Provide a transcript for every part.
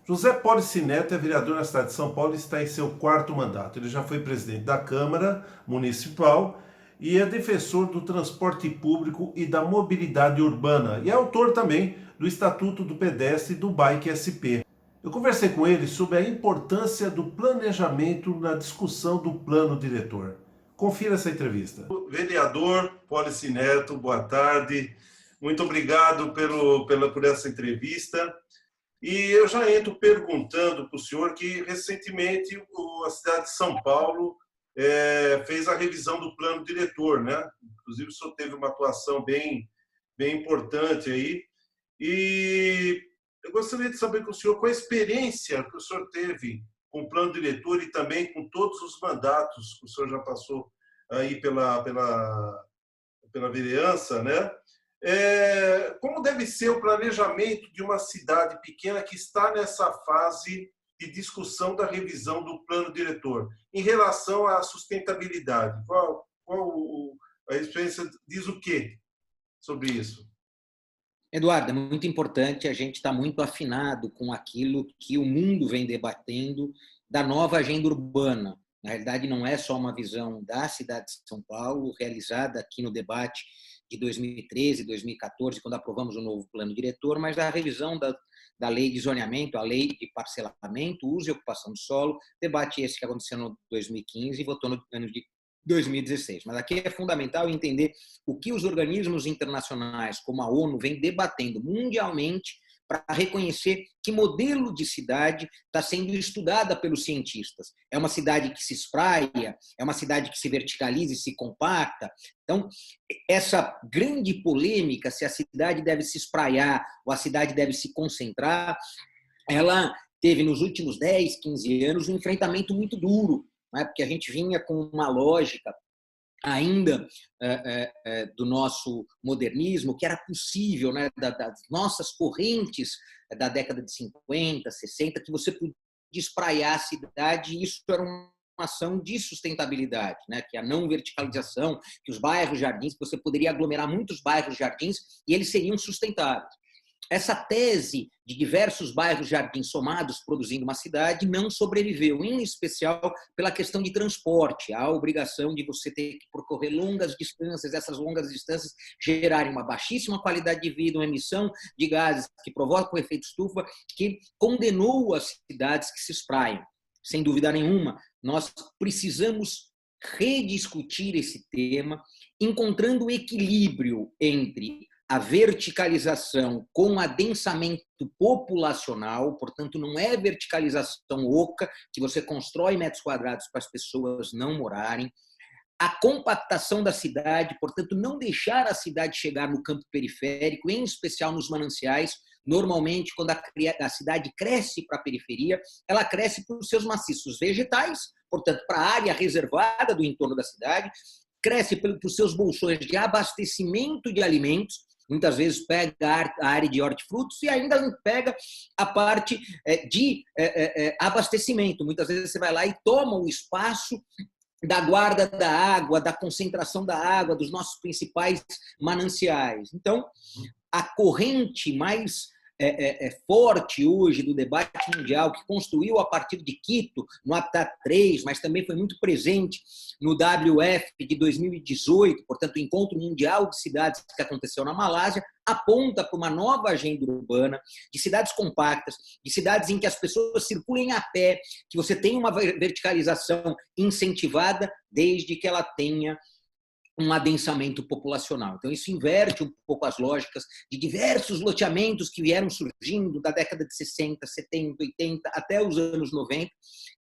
José Polici Neto é vereador na cidade de São Paulo e está em seu quarto mandato. Ele já foi presidente da Câmara Municipal e é defensor do transporte público e da mobilidade urbana. E é autor também do Estatuto do Pedestre e do Bike SP. Eu conversei com ele sobre a importância do planejamento na discussão do plano diretor. Confira essa entrevista. Vereador Polici Neto, boa tarde. Muito obrigado por essa entrevista. E eu já entro perguntando para o senhor que, recentemente, a cidade de São Paulo fez a revisão do plano diretor, né? Inclusive, o senhor teve uma atuação bem importante aí. E eu gostaria de saber com o senhor qual a experiência que o senhor teve com o plano diretor e também com todos os mandatos que o senhor já passou aí pela vereança, né? Como deve ser o planejamento de uma cidade pequena que está nessa fase de discussão da revisão do plano diretor, em relação à sustentabilidade? A experiência diz o quê sobre isso? Eduardo, é muito importante, a gente está muito afinado com aquilo que o mundo vem debatendo da nova agenda urbana. Na realidade, não é só uma visão da cidade de São Paulo, realizada aqui no debate de 2013, 2014, quando aprovamos o novo plano diretor, mas da revisão da lei de zoneamento, a lei de parcelamento, uso e ocupação do solo, debate esse que aconteceu no 2015 e votou no ano de 2016. Mas aqui é fundamental entender o que os organismos internacionais, como a ONU, vem debatendo mundialmente para reconhecer que modelo de cidade está sendo estudada pelos cientistas. É uma cidade que se espraia, é uma cidade que se verticaliza e se compacta. Então, essa grande polêmica, se a cidade deve se espraiar ou a cidade deve se concentrar, ela teve nos últimos 10, 15 anos um enfrentamento muito duro, né? Porque a gente vinha com uma lógica ainda do nosso modernismo, que era possível, né, das nossas correntes da década de 50, 60, que você podia espraiar a cidade, e isso era uma ação de sustentabilidade, né, que é a não verticalização, que os bairros jardins, que você poderia aglomerar muitos bairros jardins e eles seriam sustentáveis. Essa tese de diversos bairros jardins somados produzindo uma cidade não sobreviveu, em especial pela questão de transporte, a obrigação de você ter que percorrer longas distâncias, essas longas distâncias gerarem uma baixíssima qualidade de vida, uma emissão de gases que provocam o efeito estufa, que condenou as cidades que se espraiam. Sem dúvida nenhuma, nós precisamos rediscutir esse tema, encontrando o equilíbrio entre a verticalização com adensamento populacional, portanto, não é verticalização oca, que você constrói metros quadrados para as pessoas não morarem, a compactação da cidade, portanto, não deixar a cidade chegar no campo periférico, em especial nos mananciais. Normalmente, quando a cidade cresce para a periferia, ela cresce por seus maciços vegetais, portanto, para a área reservada do entorno da cidade, cresce por seus bolsões de abastecimento de alimentos, muitas vezes pega a área de hortifrutos e ainda pega a parte de abastecimento. Muitas vezes você vai lá e toma o espaço da guarda da água, da concentração da água, dos nossos principais mananciais. Então, a corrente mais forte hoje do debate mundial, que construiu a partir de Quito, no Habitat 3, mas também foi muito presente no WF de 2018, portanto, o Encontro Mundial de Cidades que aconteceu na Malásia, aponta para uma nova agenda urbana, de cidades compactas, de cidades em que as pessoas circulem a pé, que você tenha uma verticalização incentivada, desde que ela tenha um adensamento populacional. Então, isso inverte um pouco as lógicas de diversos loteamentos que vieram surgindo da década de 60, 70, 80, até os anos 90,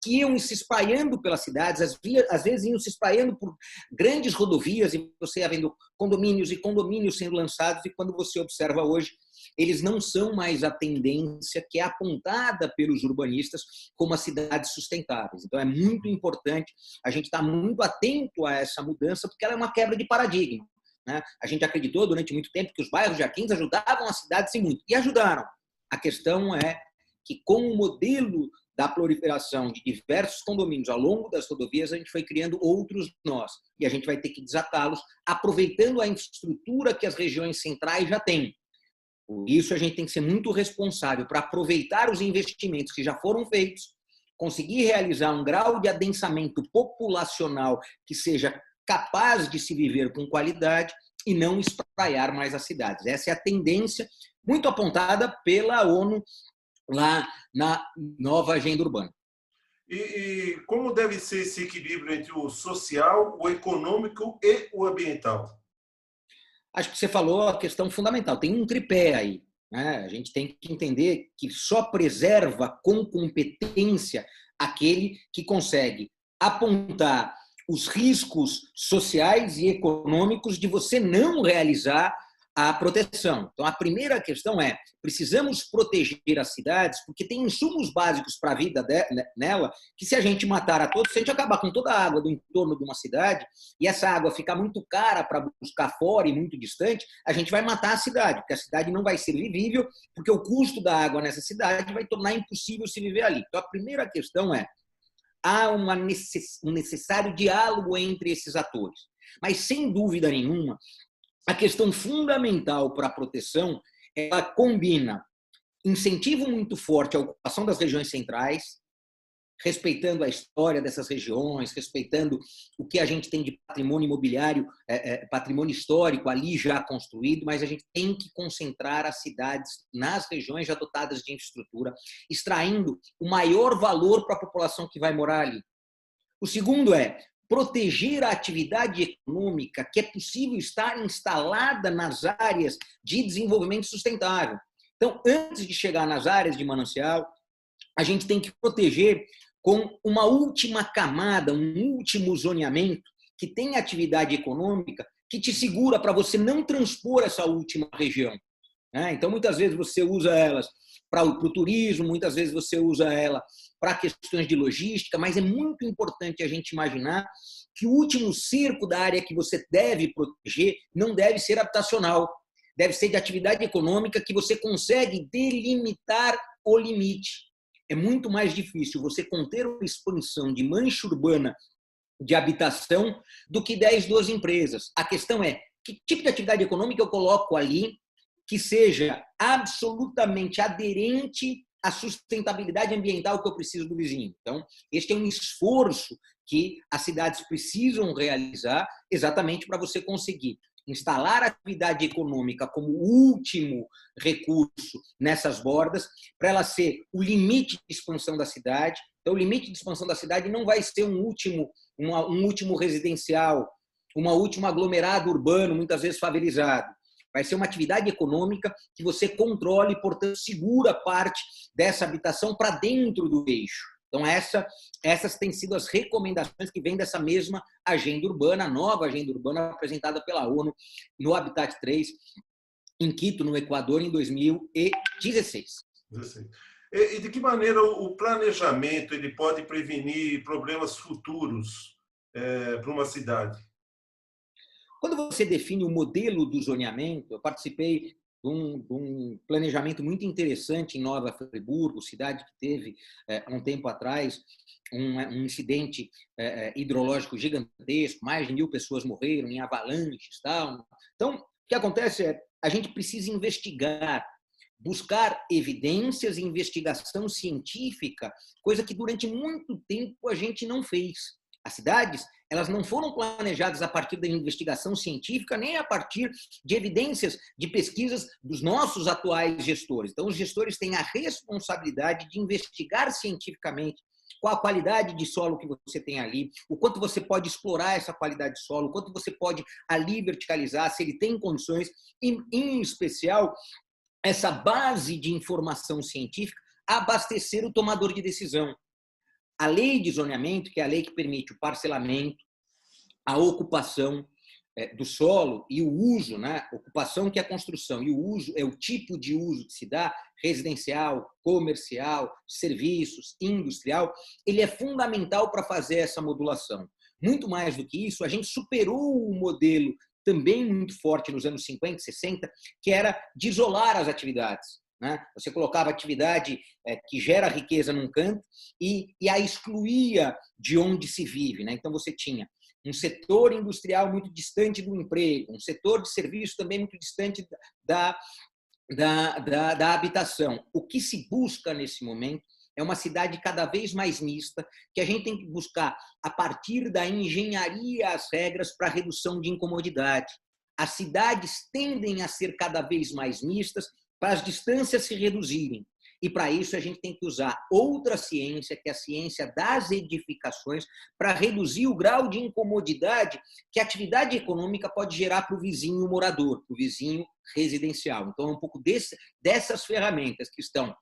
que iam se espalhando pelas cidades, às vezes iam se espalhando por grandes rodovias, e você ia vendo condomínios e condomínios sendo lançados, e quando você observa hoje, eles não são mais a tendência que é apontada pelos urbanistas como as cidades sustentáveis. Então, é muito importante a gente estar muito atento a essa mudança, porque ela é uma quebra de paradigma, né? A gente acreditou durante muito tempo que os bairros jardins ajudavam as cidades e muito, e ajudaram. A questão é que, com o modelo da proliferação de diversos condomínios ao longo das rodovias, a gente foi criando outros nós, e a gente vai ter que desatá-los, aproveitando a infraestrutura que as regiões centrais já têm. Por isso, a gente tem que ser muito responsável para aproveitar os investimentos que já foram feitos, conseguir realizar um grau de adensamento populacional que seja capaz de se viver com qualidade e não espraiar mais as cidades. Essa é a tendência muito apontada pela ONU lá na nova agenda urbana. E como deve ser esse equilíbrio entre o social, o econômico e o ambiental? Acho que você falou a questão fundamental. Tem um tripé aí, né? A gente tem que entender que só preserva com competência aquele que consegue apontar os riscos sociais e econômicos de você não realizar a proteção. Então, a primeira questão é: precisamos proteger as cidades porque tem insumos básicos para a vida nela que, se a gente matar a todos, se a gente acabar com toda a água do entorno de uma cidade e essa água ficar muito cara para buscar fora e muito distante, a gente vai matar a cidade, porque a cidade não vai ser vivível, porque o custo da água nessa cidade vai tornar impossível se viver ali. Então, a primeira questão é: há um necessário diálogo entre esses atores. Mas, sem dúvida nenhuma, a questão fundamental para a proteção, ela combina incentivo muito forte à ocupação das regiões centrais, respeitando a história dessas regiões, respeitando o que a gente tem de patrimônio imobiliário, patrimônio histórico ali já construído, mas a gente tem que concentrar as cidades nas regiões já dotadas de infraestrutura, extraindo o maior valor para a população que vai morar ali. O segundo é proteger a atividade econômica que é possível estar instalada nas áreas de desenvolvimento sustentável. Então, antes de chegar nas áreas de manancial, a gente tem que proteger com uma última camada, um último zoneamento que tem atividade econômica que te segura para você não transpor essa última região. Então, muitas vezes você usa elas para o turismo, muitas vezes você usa ela para questões de logística, mas é muito importante a gente imaginar que o último cerco da área que você deve proteger não deve ser habitacional, deve ser de atividade econômica que você consegue delimitar o limite. É muito mais difícil você conter uma expansão de mancha urbana de habitação do que 10, 12 empresas. A questão é: que tipo de atividade econômica eu coloco ali que seja absolutamente aderente à sustentabilidade ambiental que eu preciso do vizinho. Então, este é um esforço que as cidades precisam realizar exatamente para você conseguir instalar a atividade econômica como último recurso nessas bordas, para ela ser o limite de expansão da cidade. Então, o limite de expansão da cidade não vai ser um último residencial, uma última aglomerado urbano, muitas vezes favelizado. Vai ser uma atividade econômica que você controle, portanto, segura parte dessa habitação para dentro do eixo. Então, essas têm sido as recomendações que vêm dessa mesma agenda urbana, a nova agenda urbana apresentada pela ONU no Habitat 3, em Quito, no Equador, em 2016. E de que maneira o planejamento ele pode prevenir problemas futuros para uma cidade? Quando você define o modelo do zoneamento, eu participei de um planejamento muito interessante em Nova Friburgo, cidade que teve, há um tempo atrás, um incidente hidrológico gigantesco, mais de 1.000 pessoas morreram em avalanches. Tal. Então, o que acontece é: a gente precisa investigar, buscar evidências e investigação científica, coisa que durante muito tempo a gente não fez. As cidades, elas não foram planejadas a partir da investigação científica, nem a partir de evidências de pesquisas dos nossos atuais gestores. Então, os gestores têm a responsabilidade de investigar cientificamente qual a qualidade de solo que você tem ali, o quanto você pode explorar essa qualidade de solo, o quanto você pode ali verticalizar, se ele tem condições, e, em especial, essa base de informação científica abastecer o tomador de decisão. A lei de zoneamento, que é a lei que permite o parcelamento, a ocupação do solo e o uso, né? Ocupação, que é a construção, e o uso é o tipo de uso que se dá, residencial, comercial, serviços, industrial, ele é fundamental para fazer essa modulação. Muito mais do que isso, a gente superou o modelo também muito forte nos anos 50, 60, que era de isolar as atividades. Você colocava atividade que gera riqueza num canto e a excluía de onde se vive. Então, você tinha um setor industrial muito distante do emprego, um setor de serviço também muito distante da habitação. O que se busca nesse momento é uma cidade cada vez mais mista, que a gente tem que buscar a partir da engenharia as regras para redução de incomodidade. As cidades tendem a ser cada vez mais mistas para as distâncias se reduzirem. E para isso a gente tem que usar outra ciência, que é a ciência das edificações, para reduzir o grau de incomodidade que a atividade econômica pode gerar para o vizinho morador, para o vizinho residencial. Então, é um pouco dessas ferramentas que estão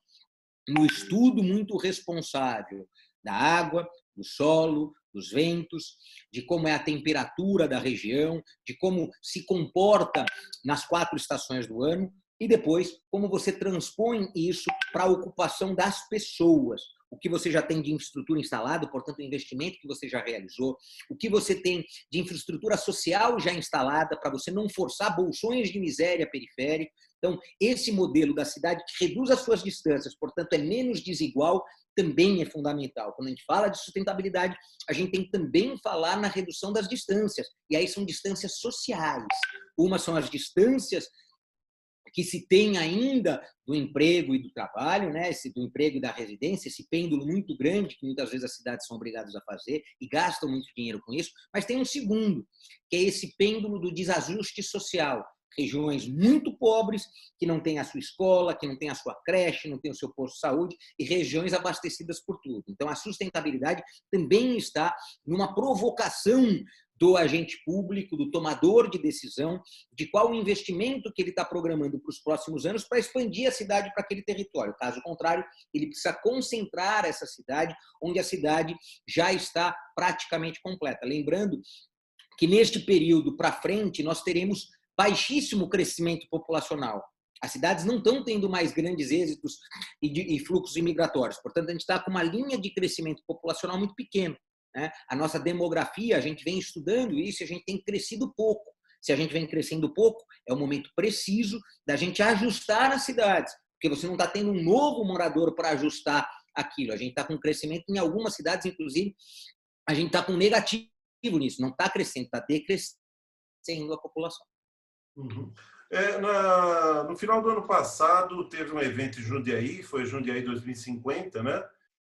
no estudo muito responsável da água, do solo, dos ventos, de como é a temperatura da região, de como se comporta nas 4 estações do ano, e depois como você transpõe isso para a ocupação das pessoas. O que você já tem de infraestrutura instalada, portanto, o investimento que você já realizou, o que você tem de infraestrutura social já instalada para você não forçar bolsões de miséria periférica. Então, esse modelo da cidade que reduz as suas distâncias, portanto, é menos desigual, também é fundamental. Quando a gente fala de sustentabilidade, a gente tem que também falar na redução das distâncias. E aí são distâncias sociais. Uma são as distâncias que se tem ainda do emprego e do trabalho, né? Do emprego e da residência, esse pêndulo muito grande que muitas vezes as cidades são obrigadas a fazer e gastam muito dinheiro com isso, mas tem um segundo, que é esse pêndulo do desajuste social. Regiões muito pobres, que não têm a sua escola, que não têm a sua creche, não têm o seu posto de saúde, e regiões abastecidas por tudo. Então, a sustentabilidade também está numa provocação do agente público, do tomador de decisão, de qual o investimento que ele está programando para os próximos anos para expandir a cidade para aquele território. Caso contrário, ele precisa concentrar essa cidade onde a cidade já está praticamente completa. Lembrando que neste período para frente nós teremos baixíssimo crescimento populacional. As cidades não estão tendo mais grandes êxitos e fluxos imigratórios. Portanto, a gente está com uma linha de crescimento populacional muito pequena. Né? A nossa demografia, a gente vem estudando isso e a gente tem crescido pouco. Se a gente vem crescendo pouco, é o momento preciso da gente ajustar as cidades, porque você não está tendo um novo morador para ajustar aquilo. A gente está com crescimento em algumas cidades, inclusive, a gente está com negativo nisso, não está crescendo, está decrescendo a população. Uhum. No final do ano passado, teve um evento em Jundiaí, foi Jundiaí 2050, né?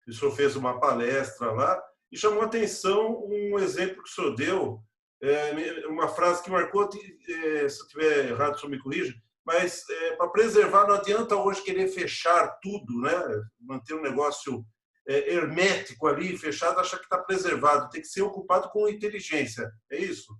O senhor fez uma palestra lá e chamou a atenção um exemplo que o senhor deu, uma frase que marcou, se eu estiver errado, o senhor me corrija, mas para preservar não adianta hoje querer fechar tudo, né? Manter um negócio hermético ali, fechado, achar que está preservado, tem que ser ocupado com inteligência, é isso?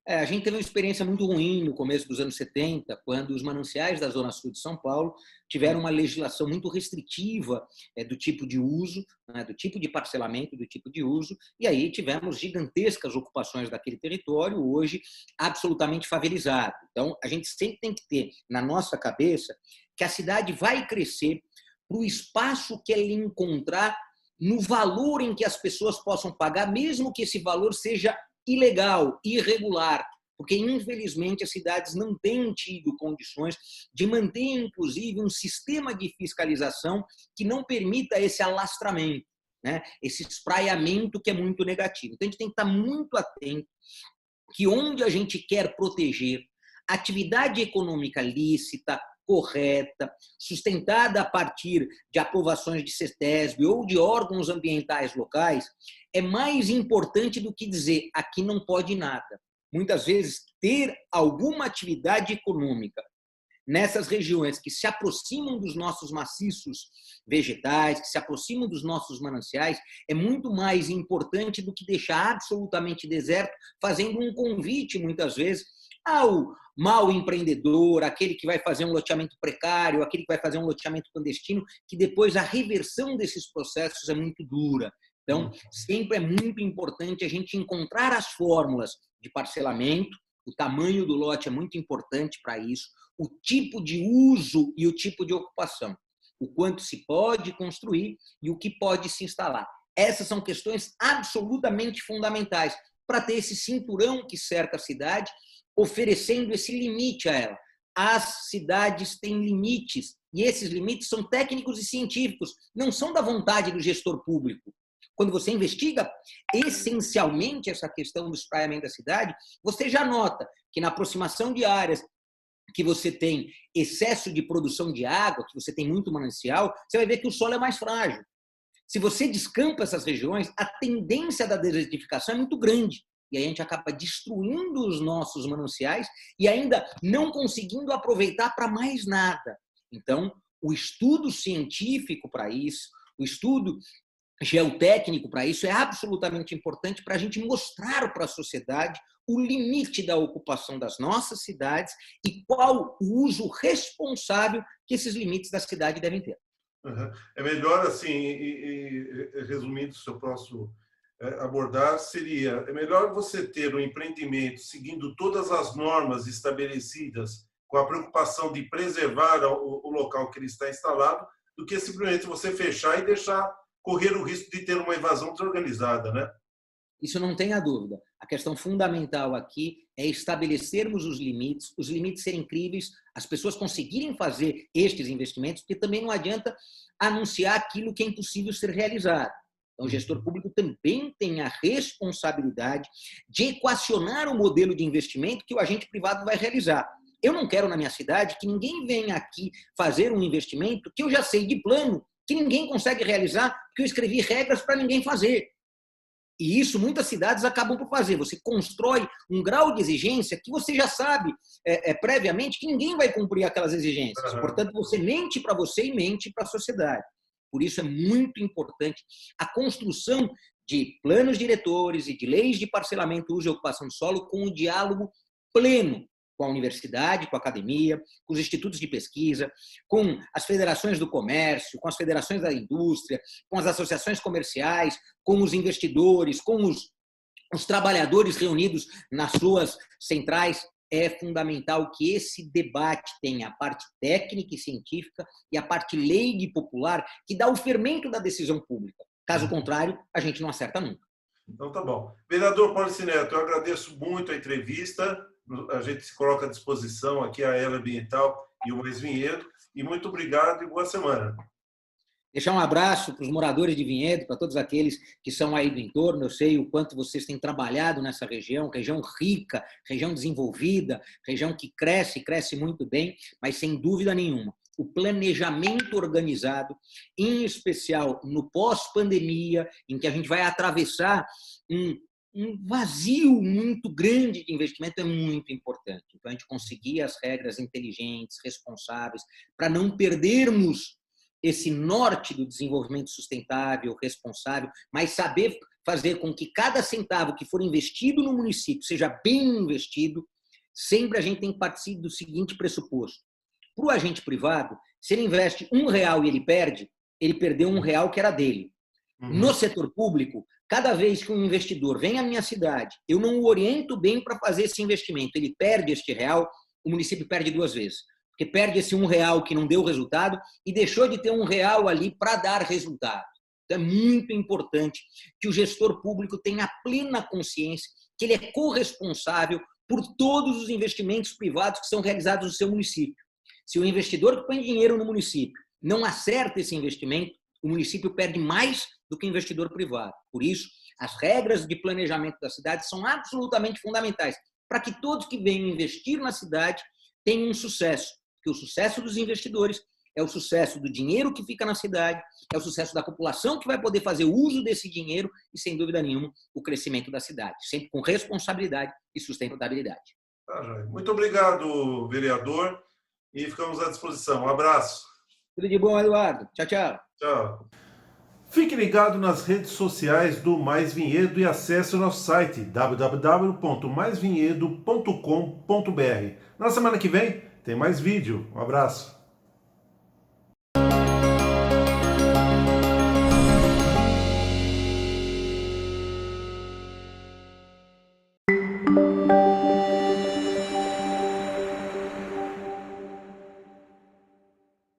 A gente teve uma experiência muito ruim no começo dos anos 70, quando os mananciais da Zona Sul de São Paulo tiveram uma legislação muito restritiva do tipo de uso, né, do tipo de parcelamento, do tipo de uso, e aí tivemos gigantescas ocupações daquele território, hoje absolutamente favelizado. Então, a gente sempre tem que ter na nossa cabeça que a cidade vai crescer para o espaço que ela encontrar no valor em que as pessoas possam pagar, mesmo que esse valor seja ilegal, irregular, porque infelizmente as cidades não têm tido condições de manter, inclusive, um sistema de fiscalização que não permita esse alastramento, né? Esse espraiamento que é muito negativo. Então a gente tem que estar muito atento que onde a gente quer proteger atividade econômica lícita, correta, sustentada a partir de aprovações de CETESB ou de órgãos ambientais locais, é mais importante do que dizer aqui não pode nada. Muitas vezes, ter alguma atividade econômica nessas regiões que se aproximam dos nossos maciços vegetais, que se aproximam dos nossos mananciais, é muito mais importante do que deixar absolutamente deserto, fazendo um convite, muitas vezes, ao mau empreendedor, aquele que vai fazer um loteamento precário, aquele que vai fazer um loteamento clandestino, que depois a reversão desses processos é muito dura. Então, sempre é muito importante a gente encontrar as fórmulas de parcelamento, o tamanho do lote é muito importante para isso, o tipo de uso e o tipo de ocupação, o quanto se pode construir e o que pode se instalar. Essas são questões absolutamente fundamentais para ter esse cinturão que cerca a cidade, oferecendo esse limite a ela. As cidades têm limites, e esses limites são técnicos e científicos, não são da vontade do gestor público. Quando você investiga essencialmente essa questão do espraiamento da cidade, você já nota que na aproximação de áreas que você tem excesso de produção de água, que você tem muito manancial, você vai ver que o solo é mais frágil. Se você descampa essas regiões, a tendência da desertificação é muito grande. E aí a gente acaba destruindo os nossos mananciais e ainda não conseguindo aproveitar para mais nada. Então, o estudo científico para isso, o estudo geotécnico para isso é absolutamente importante para a gente mostrar para a sociedade o limite da ocupação das nossas cidades e qual o uso responsável que esses limites da cidade devem ter. Uhum. É melhor, assim, resumindo o seu próximo abordar, seria: é melhor você ter um empreendimento seguindo todas as normas estabelecidas, com a preocupação de preservar o local que ele está instalado, do que simplesmente você fechar e deixar correr o risco de ter uma invasão desorganizada, né? Isso não tenha dúvida. A questão fundamental aqui é estabelecermos os limites serem críveis, as pessoas conseguirem fazer estes investimentos, porque também não adianta anunciar aquilo que é impossível ser realizado. Então, o gestor público também tem a responsabilidade de equacionar o modelo de investimento que o agente privado vai realizar. Eu não quero na minha cidade que ninguém venha aqui fazer um investimento que eu já sei de plano, que ninguém consegue realizar, porque eu escrevi regras para ninguém fazer. E isso muitas cidades acabam por fazer. Você constrói um grau de exigência que você já sabe previamente que ninguém vai cumprir aquelas exigências. Portanto, você mente para você e mente para a sociedade. Por isso é muito importante a construção de planos diretores e de leis de parcelamento, uso e ocupação do solo com o diálogo pleno com a universidade, com a academia, com os institutos de pesquisa, com as federações do comércio, com as federações da indústria, com as associações comerciais, com os investidores, com os trabalhadores reunidos nas suas centrais. É fundamental que esse debate tenha a parte técnica e científica e a parte leiga e popular que dá o fermento da decisão pública. Caso contrário, a gente não acerta nunca. Então tá bom. Vereador Paulice Neto, eu agradeço muito a entrevista. A gente se coloca à disposição aqui, a Ela Ambiental e o Mais Vinhedo. E muito obrigado e boa semana. Deixar um abraço para os moradores de Vinhedo, para todos aqueles que são aí do entorno. Eu sei o quanto vocês têm trabalhado nessa região rica, região desenvolvida, região que cresce muito bem, mas sem dúvida nenhuma, o planejamento organizado, em especial no pós-pandemia, em que a gente vai atravessar um vazio muito grande de investimento, é muito importante. Então, a gente conseguir as regras inteligentes, responsáveis, para não perdermos esse norte do desenvolvimento sustentável, responsável, mas saber fazer com que cada centavo que for investido no município seja bem investido. Sempre a gente tem que partir do seguinte pressuposto: para o agente privado, se ele investe R$1 e ele perdeu R$1 que era dele. No setor público, cada vez que um investidor vem à minha cidade, eu não o oriento bem para fazer esse investimento, ele perde este R$1, o município perde 2 vezes. Porque perde esse R$1 que não deu resultado e deixou de ter R$1 ali para dar resultado. Então, é muito importante que o gestor público tenha plena consciência que ele é corresponsável por todos os investimentos privados que são realizados no seu município. Se o investidor que põe dinheiro no município não acerta esse investimento, o município perde mais do que o investidor privado. Por isso, as regras de planejamento da cidade são absolutamente fundamentais para que todos que venham investir na cidade tenham um sucesso. Porque o sucesso dos investidores é o sucesso do dinheiro que fica na cidade, é o sucesso da população que vai poder fazer uso desse dinheiro e, sem dúvida nenhuma, o crescimento da cidade, sempre com responsabilidade e sustentabilidade. Tá, Jair. Muito obrigado, vereador, e ficamos à disposição. Um abraço. Tudo de bom, Eduardo. Tchau, tchau. Tchau. Fique ligado nas redes sociais do Mais Vinhedo e acesse o nosso site www.maisvinhedo.com.br. Na semana que vem tem mais vídeo. Um abraço.